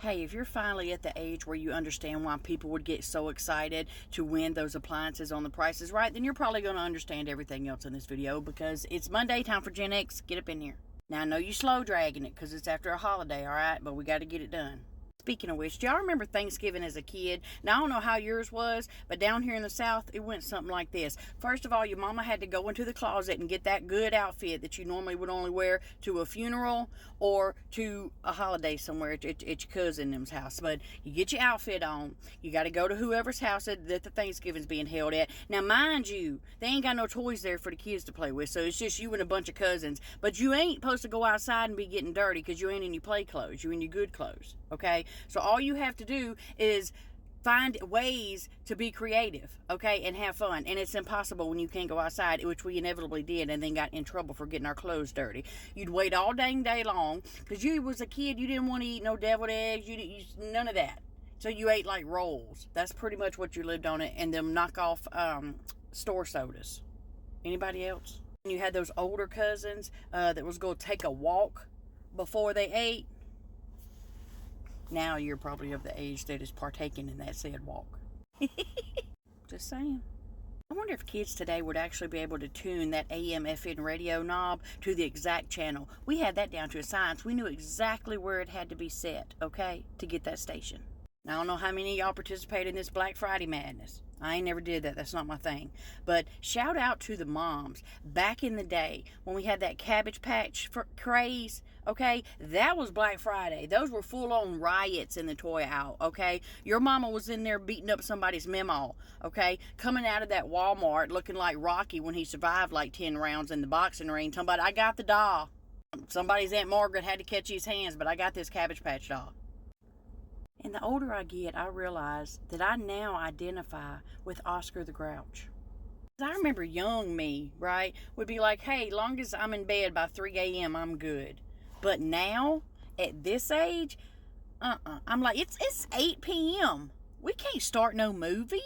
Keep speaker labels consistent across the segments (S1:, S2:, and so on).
S1: Hey, if you're finally at the age where you understand why people would get so excited to win those appliances on The Price is Right, then you're probably going to understand everything else in this video, because it's Monday, time for Gen X. Get up in here. Now, I know you slow dragging it because it's after a holiday, all right? But we got to get it done. Speaking of which, do y'all remember Thanksgiving as a kid? Now, I don't know how yours was, but down here in the South, it went something like this. First of all, your mama had to go into the closet and get that good outfit that you normally would only wear to a funeral or to a holiday somewhere at your cousin's house. But you get your outfit on. You got to go to whoever's house that the Thanksgiving's being held at. Now, mind you, they ain't got no toys there for the kids to play with, so it's just you and a bunch of cousins. But you ain't supposed to go outside and be getting dirty because you ain't in your play clothes. You're in your good clothes, okay? So all you have to do is find ways to be creative, okay, and have fun. And it's impossible when you can't go outside, which we inevitably did, and then got in trouble for getting our clothes dirty. You'd wait all dang day long because you was a kid. You didn't want to eat no deviled eggs. None of that. So you ate like rolls. That's pretty much what you lived on, it, and them knockoff store sodas. Anybody else? You had those older cousins that was going to take a walk before they ate. Now you're probably of the age that is partaking in that said walk. Just saying. I wonder if kids today would actually be able to tune that AM FM radio knob to the exact channel. We had that down to a science. We knew exactly where it had to be set, okay, to get that station. Now, I don't know how many of y'all participate in this Black Friday madness. I ain't never did that. That's not my thing. But shout out to the moms. Back in the day, when we had that Cabbage Patch craze, okay, that was Black Friday. Those were full-on riots in the toy aisle, okay? Your mama was in there beating up somebody's memo, okay? Coming out of that Walmart looking like Rocky when he survived like 10 rounds in the boxing ring. Somebody, I got the doll. Somebody's Aunt Margaret had to catch his hands, but I got this Cabbage Patch doll. And the older I get, I realize that I now identify with Oscar the Grouch. I remember young me, right, would be like, hey, long as I'm in bed by 3 a.m., I'm good. But now, at this age, I'm like, it's 8 p.m. We can't start no movie.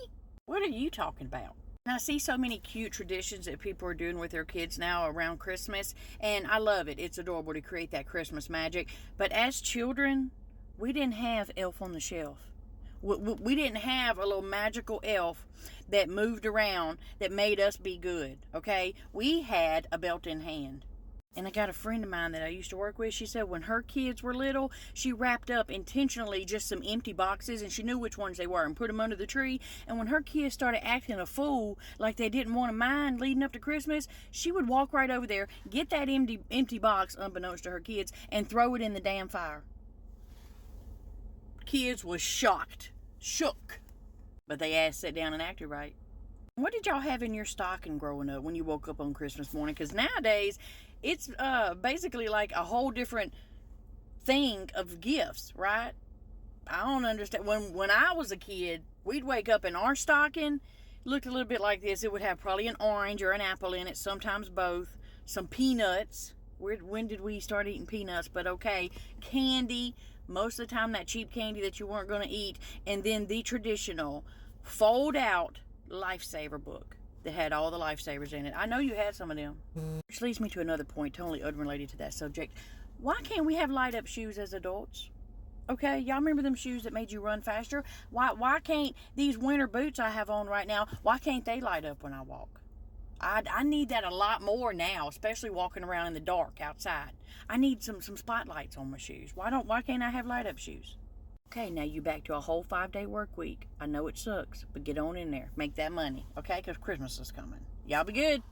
S1: What are you talking about? And I see so many cute traditions that people are doing with their kids now around Christmas, and I love it. It's adorable to create that Christmas magic. But as children, we didn't have Elf on the Shelf. We didn't have a little magical elf that moved around that made us be good, okay? We had a belt in hand. And I got a friend of mine that I used to work with. She said when her kids were little, she wrapped up intentionally just some empty boxes, and she knew which ones they were, and put them under the tree. And when her kids started acting a fool, like they didn't want to mind leading up to Christmas, she would walk right over there, get that empty box, unbeknownst to her kids, and throw it in the damn fire. Kids was shook, but they ass sat down and acted right. What did y'all have in your stocking growing up when you woke up on Christmas morning? Because nowadays, it's basically like a whole different thing of gifts, right? I don't understand. When I was a kid, we'd wake up and our stocking looked a little bit like this. It would have probably an orange or an apple in it, sometimes both, some peanuts. When did we start eating peanuts? But okay, candy. Most of the time, that cheap candy that you weren't going to eat. And then the traditional fold-out Lifesaver book that had all the Lifesavers in it. I know you had some of them. Which leads me to another point, totally unrelated to that subject. Why can't we have light-up shoes as adults? Okay, y'all remember them shoes that made you run faster? Why can't these winter boots I have on right now, why can't they light up when I walk? I need that a lot more now, especially walking around in the dark outside. I need some spotlights on my shoes. Why can't I have light up shoes? Okay, now you back to a whole 5-day work week. I know it sucks, but get on in there. Make that money, okay? Because Christmas is coming. Y'all be good.